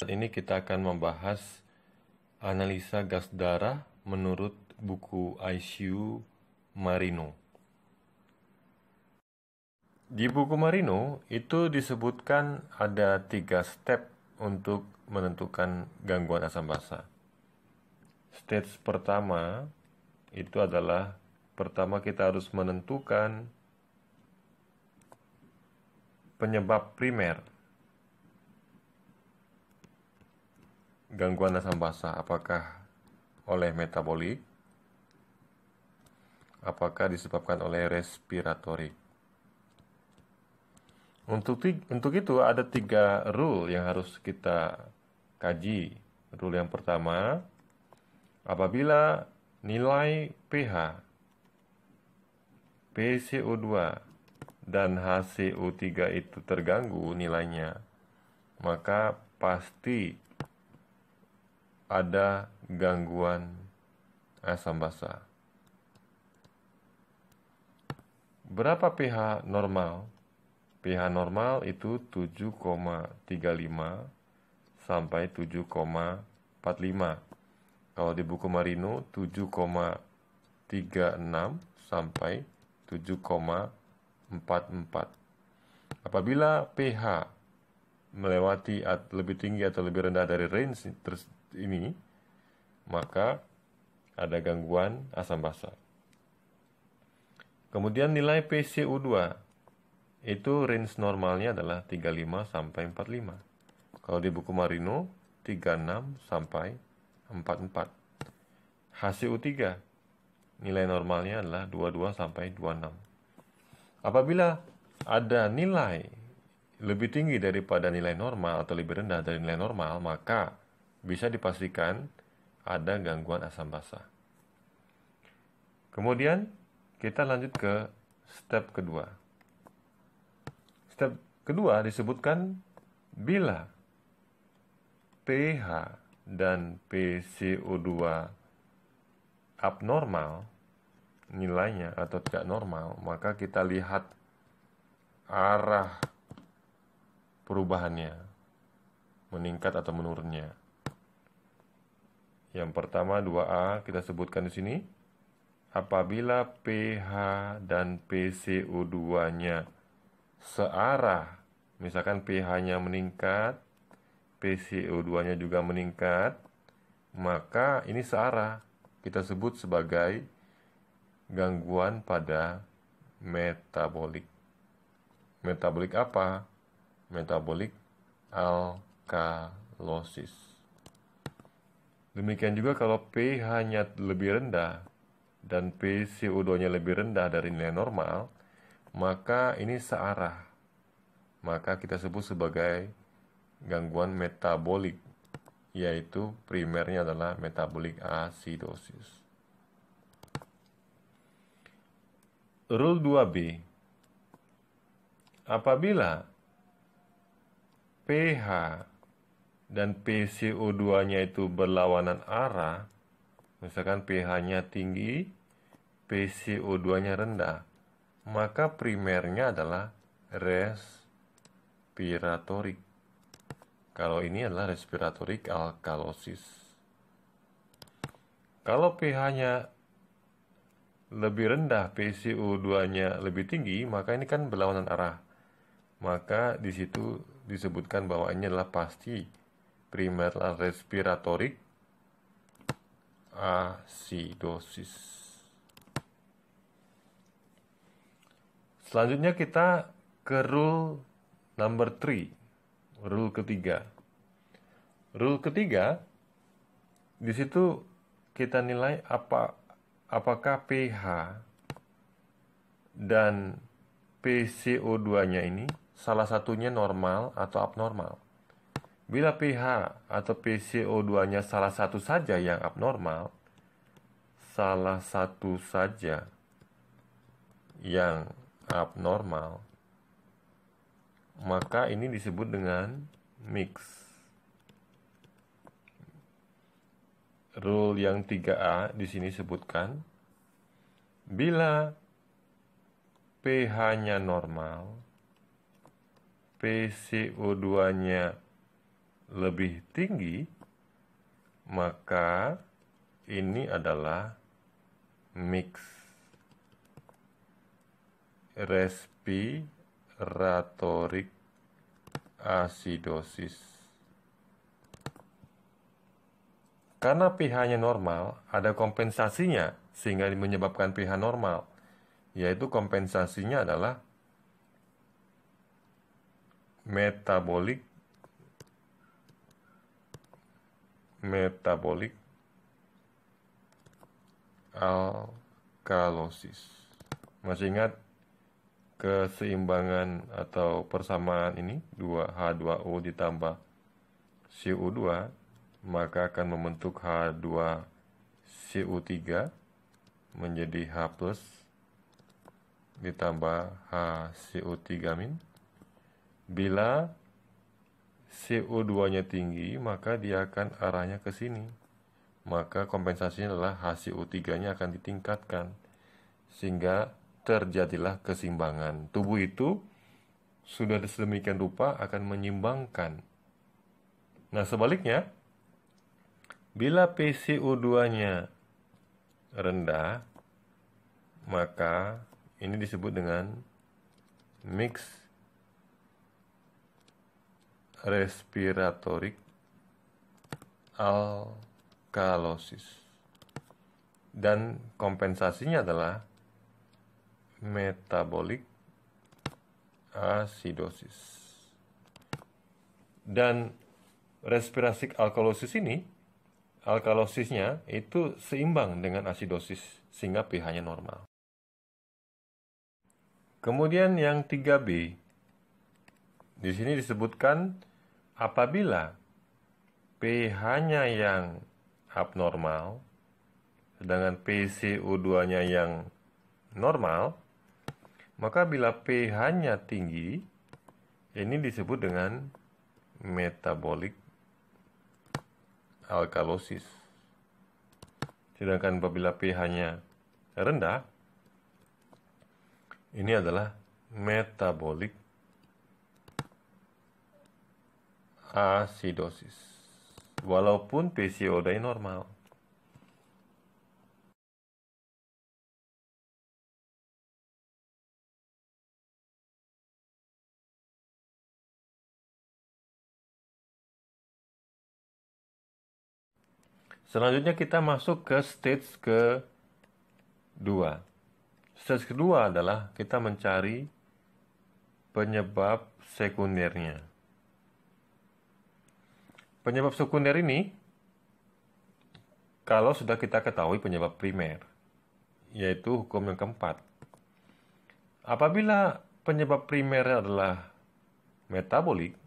Ini kita akan membahas analisa gas darah menurut buku ICU Marino. Di buku Marino itu disebutkan ada 3 step untuk menentukan gangguan asam basa. Stage pertama itu adalah pertama kita harus menentukan penyebab primer gangguan asam basa, apakah oleh metabolik, apakah disebabkan oleh respiratorik. Untuk itu ada 3 rule yang harus kita kaji. Rule yang pertama, apabila nilai pH, PCO2 dan HCO3 itu terganggu nilainya, maka pasti ada gangguan asam basa. Berapa pH normal? pH normal itu 7,35 sampai 7,45. Kalau di buku Marino 7,36 sampai 7,44. Apabila pH melewati lebih tinggi atau lebih rendah dari range ini, maka ada gangguan asam basa. Kemudian nilai PCO2 itu range normalnya adalah 35 sampai 45. Kalau di buku Marino 36 sampai 44. HCO3 nilai normalnya adalah 22 sampai 26. Apabila ada nilai lebih tinggi daripada nilai normal atau lebih rendah dari nilai normal, maka bisa dipastikan ada gangguan asam basa. Kemudian kita lanjut ke step kedua. Step kedua disebutkan bila pH dan PCO2 abnormal nilainya atau tidak normal, maka kita lihat arah perubahannya, meningkat atau menurunnya. Yang pertama 2A kita sebutkan di sini. Apabila pH dan PCO2-nya searah, misalkan pH-nya meningkat, PCO2-nya juga meningkat, maka ini searah. Kita sebut sebagai gangguan pada metabolik. Metabolik apa? Metabolik alkalosis. Demikian juga kalau pH-nya lebih rendah dan PCO2-nya lebih rendah dari nilai normal, maka ini searah. Maka kita sebut sebagai gangguan metabolik, yaitu primernya adalah metabolik acidosis. Rule 2B. Apabila pH dan PCO2-nya itu berlawanan arah, misalkan pH-nya tinggi, PCO2-nya rendah, maka primernya adalah respiratorik. Kalau ini adalah respiratorik alkalosis. Kalau pH-nya lebih rendah, PCO2-nya lebih tinggi, maka ini kan berlawanan arah. Maka di situ disebutkan bahwa ini adalah pasti primer respiratorik acidosis. Selanjutnya kita ke rule number 3, rule ketiga. Rule ketiga, di situ kita nilai apakah pH dan PCO2-nya ini salah satunya normal atau abnormal. Bila pH atau PCO2-nya salah satu saja yang abnormal, salah satu saja yang abnormal, maka ini disebut dengan mix. Rule yang 3A di sini sebutkan, bila pH-nya normal, PCO2-nya lebih tinggi, maka ini adalah mixed respiratory acidosis. Karena pH-nya normal, ada kompensasinya sehingga menyebabkan pH normal, yaitu kompensasinya adalah metabolic alkalosis. Masih ingat keseimbangan atau persamaan ini, 2H2O ditambah CO2, maka akan membentuk H2CO3 menjadi H+ ditambah HCO3-. Bila CO2-nya tinggi, maka dia akan arahnya ke sini. Maka kompensasinya adalah HCO3-nya akan ditingkatkan, sehingga terjadilah keseimbangan. Tubuh itu sudah sedemikian rupa akan menyimbangkan. Nah, sebaliknya, bila PCO2-nya rendah, maka ini disebut dengan mixed respiratory alkalosis. Dan kompensasinya adalah metabolic acidosis. Dan respiratory alkalosis ini, alkalosisnya itu seimbang dengan asidosis sehingga pH-nya normal. Kemudian yang 3B, di sini disebutkan apabila pH-nya yang abnormal, sedangkan PCO2-nya yang normal, maka bila pH-nya tinggi, ini disebut dengan metabolic alkalosis. Sedangkan apabila pH-nya rendah, ini adalah metabolic acidosis. Walaupun PCO2 normal. Selanjutnya kita masuk ke stage kedua. Stage kedua adalah kita mencari penyebab sekundernya. Penyebab sekunder ini, kalau sudah kita ketahui penyebab primer, yaitu hukum yang keempat. Apabila penyebab primer adalah metabolik,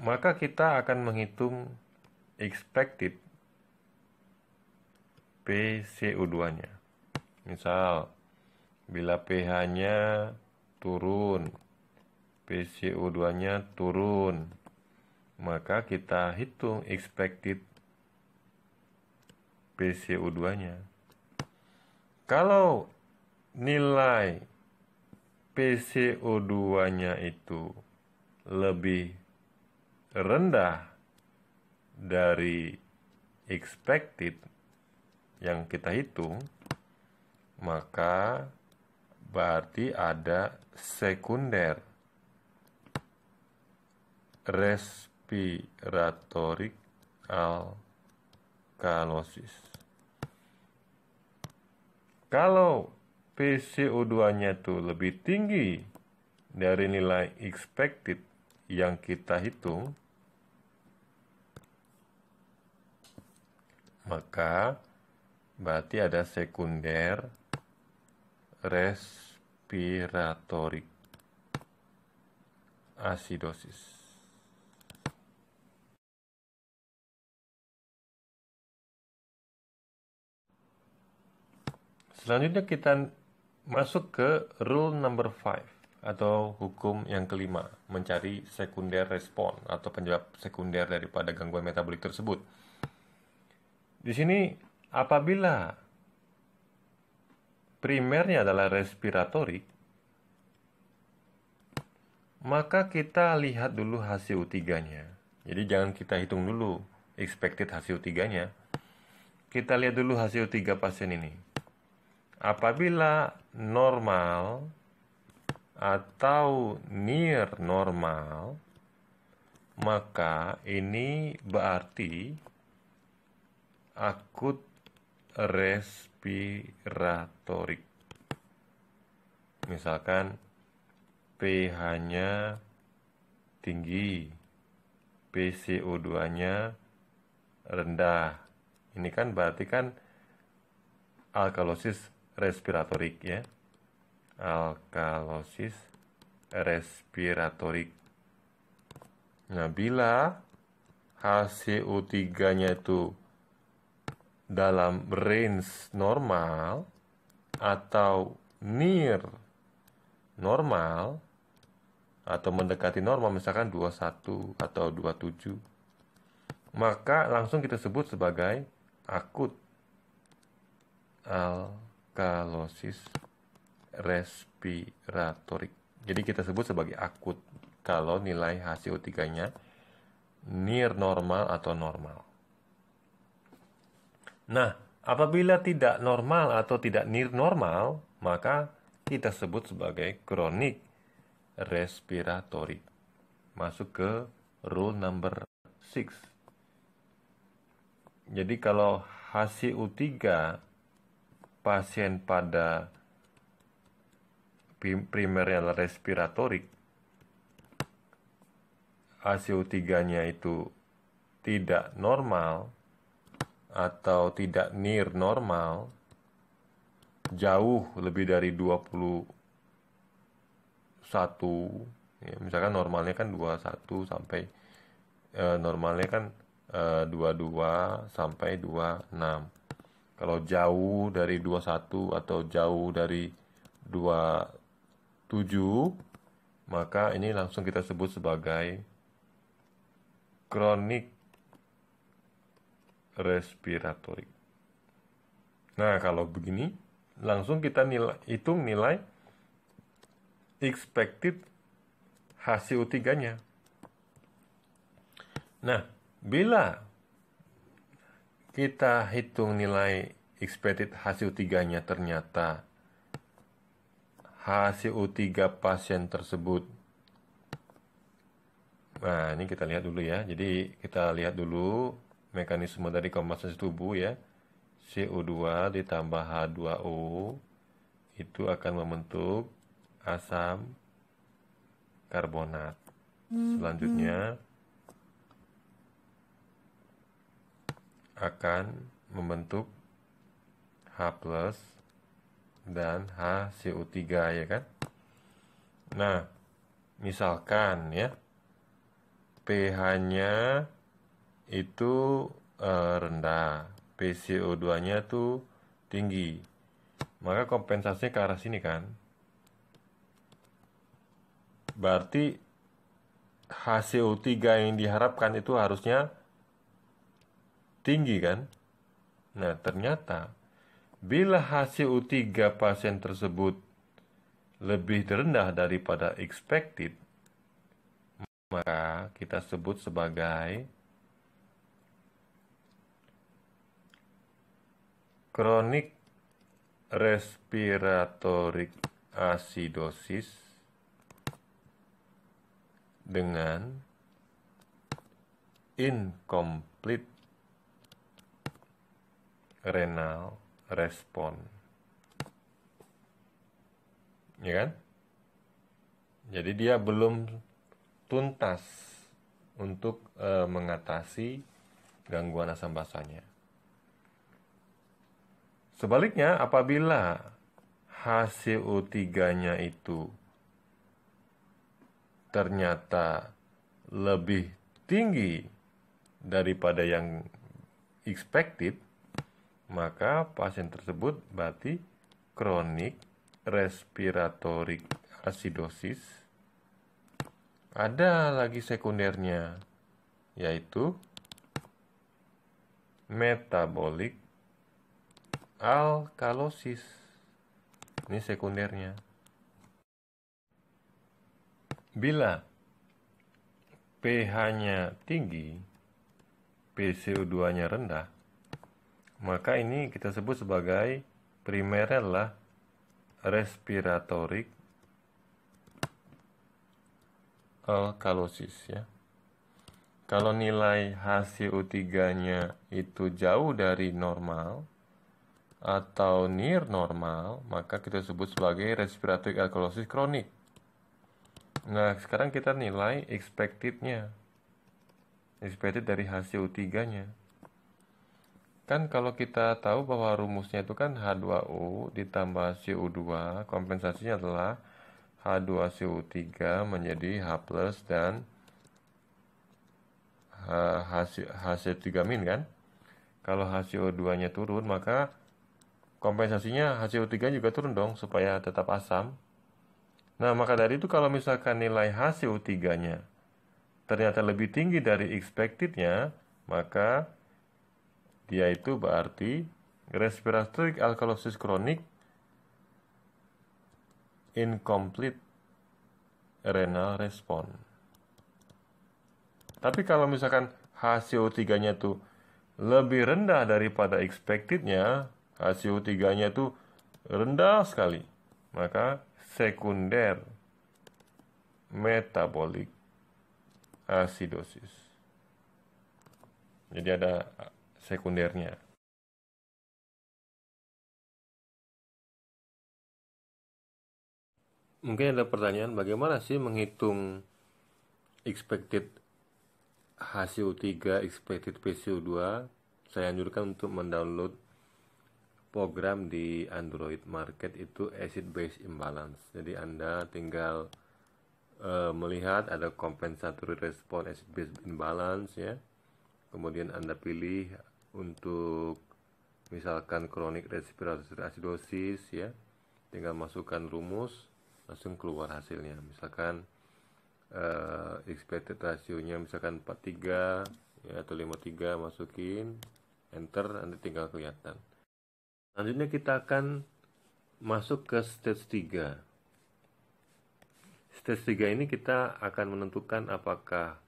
maka kita akan menghitung expected PCO2-nya. Misal, bila pH-nya turun, PCO2-nya turun, maka kita hitung expected PCO2-nya. Kalau nilai PCO2-nya itu lebih rendah dari expected yang kita hitung, maka berarti ada sekunder respiratory alkalosis. Kalau PCO2-nya tuh lebih tinggi dari nilai expected yang kita hitung, maka berarti ada sekunder respiratory acidosis. Selanjutnya kita masuk ke rule number 5 atau hukum yang kelima, mencari sekunder respon atau penyebab sekunder daripada gangguan metabolik tersebut. Di sini apabila primernya adalah respiratory, maka kita lihat dulu hasil U3-nya. Jadi jangan kita hitung dulu expected hasil U3-nya. Kita lihat dulu hasil 3 pasien ini. Apabila normal atau near normal, maka ini berarti akut respiratorik. Misalkan pH-nya tinggi, PCO2-nya rendah. Ini kan berarti kan alkalosis respiratorik ya. Alkalosis respiratorik. Nah, bila HCO3-nya itu dalam range normal atau near normal atau mendekati normal, misalkan 21 atau 27, maka langsung kita sebut sebagai akut alkalosis respiratorik. Jadi kita sebut sebagai akut kalau nilai HCO3-nya near normal atau normal. Nah, apabila tidak normal atau tidak near normal, maka kita sebut sebagai kronik respiratorik. Masuk ke rule number 6. Jadi kalau HCO3 pasien pada primernya respiratorik, HCO3-nya itu tidak normal atau tidak near normal, jauh lebih dari 21, ya, misalkan normalnya kan 21 sampai normalnya kan 22 sampai 26. Kalau jauh dari 21 atau jauh dari 27, maka ini langsung kita sebut sebagai kronik respiratorik. Nah, kalau begini, langsung kita hitung nilai expected HCO3-nya. Nah, bila kita hitung nilai expected HCO3-nya ternyata HCO3 pasien tersebut, nah ini kita lihat dulu ya. Jadi kita lihat dulu mekanisme dari kompensasi tubuh ya. CO2 ditambah H2O itu akan membentuk asam karbonat. Selanjutnya akan membentuk H+ dan HCO3 ya kan. Nah, misalkan ya pH-nya itu rendah, PCO2-nya tuh tinggi, maka kompensasinya ke arah sini kan. Berarti HCO3 yang diharapkan itu harusnya tinggi kan. Nah, ternyata bila HCO3 pasien tersebut lebih rendah daripada expected, maka kita sebut sebagai kronik respiratorik acidosis dengan incomplete renal respon. Ya kan? Jadi dia belum tuntas untuk mengatasi gangguan asam basahnya. Sebaliknya, apabila HCO3-nya itu ternyata lebih tinggi daripada yang expected, maka pasien tersebut berarti kronik respiratorik acidosis. Ada lagi sekundernya, yaitu metabolic alkalosis. Ini sekundernya. Bila pH-nya tinggi, PCO2-nya rendah, maka ini kita sebut sebagai primer adalah respiratory alkalosis ya. Kalau nilai HCO3-nya itu jauh dari normal atau near normal, maka kita sebut sebagai respiratory alkalosis kronik. Nah, sekarang kita nilai expected-nya. Expected dari HCO3-nya. Kan kalau kita tahu bahwa rumusnya itu kan H2O ditambah CO2, kompensasinya adalah H2CO3 menjadi H plus dan HCO3 min kan. Kalau HCO2-nya turun, maka kompensasinya HCO3 juga turun dong supaya tetap asam. Nah, maka dari itu kalau misalkan nilai HCO3-nya ternyata lebih tinggi dari expected-nya, maka dia itu berarti respiratory alkalosis kronik incomplete renal response. Tapi kalau misalkan HCO3-nya tuh lebih rendah daripada expected-nya, HCO3-nya tuh rendah sekali, maka sekunder metabolic acidosis. Jadi ada sekundernya. Mungkin ada pertanyaan, bagaimana sih menghitung expected HCO3, expected PCO2? Saya anjurkan untuk mendownload program di Android Market itu acid base imbalance. Jadi Anda tinggal melihat ada compensatory response acid base imbalance ya. Kemudian Anda pilih untuk misalkan chronic respiratory acidosis ya. Tinggal masukkan rumus, langsung keluar hasilnya. Misalkan expected rasionya misalkan 43 ya, atau 53, masukin enter, nanti tinggal kelihatan. Selanjutnya kita akan masuk ke stage 3. Stage 3 ini kita akan menentukan apakah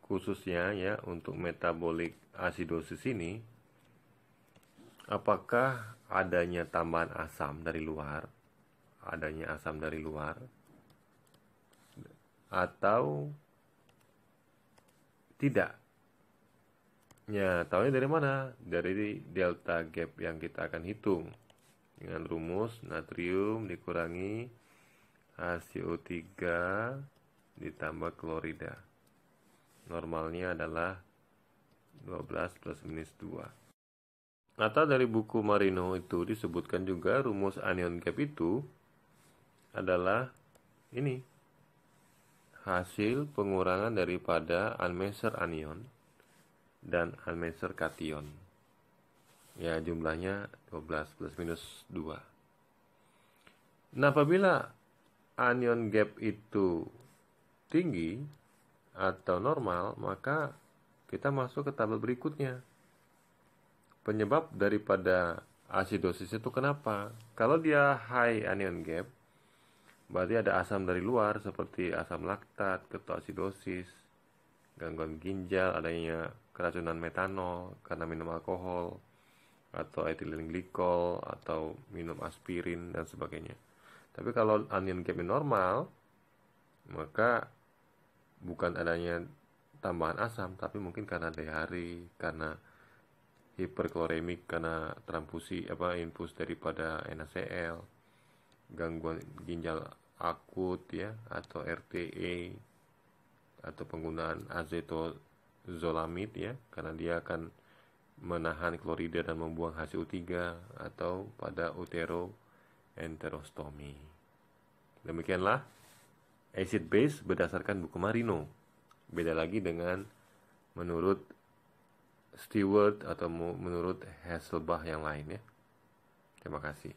khususnya ya untuk metabolic acidosis ini, apakah adanya tambahan asam dari luar, atau tidak. Ya, tahunya dari mana? Dari delta gap yang kita akan hitung dengan rumus natrium dikurangi HCO3 ditambah klorida. Normalnya adalah 12 plus minus 2. Atau dari buku Marino itu disebutkan juga rumus anion gap itu adalah ini, hasil pengurangan daripada unmeasured anion dan unmeasured kation. Ya, jumlahnya 12 plus minus 2. Nah, apabila anion gap itu tinggi atau normal, maka kita masuk ke tabel berikutnya. Penyebab daripada acidosis itu kenapa? Kalau dia high anion gap, berarti ada asam dari luar seperti asam laktat, ketoasidosis, gangguan ginjal, adanya keracunan metanol karena minum alkohol, atau ethylene glycol, atau minum aspirin, dan sebagainya. Tapi kalau anion gap normal, maka bukan adanya tambahan asam, tapi mungkin karena diare, karena hiperkloremik, karena transfusi infus daripada NaCl, gangguan ginjal akut ya, atau RTE, atau penggunaan azetozolamid ya, karena dia akan menahan klorida dan membuang HCO3, atau pada uteroenterostomy. Demikianlah acid base berdasarkan buku Marino. Beda lagi dengan menurut Stewart atau menurut Hasselbalch yang lain ya. Terima kasih.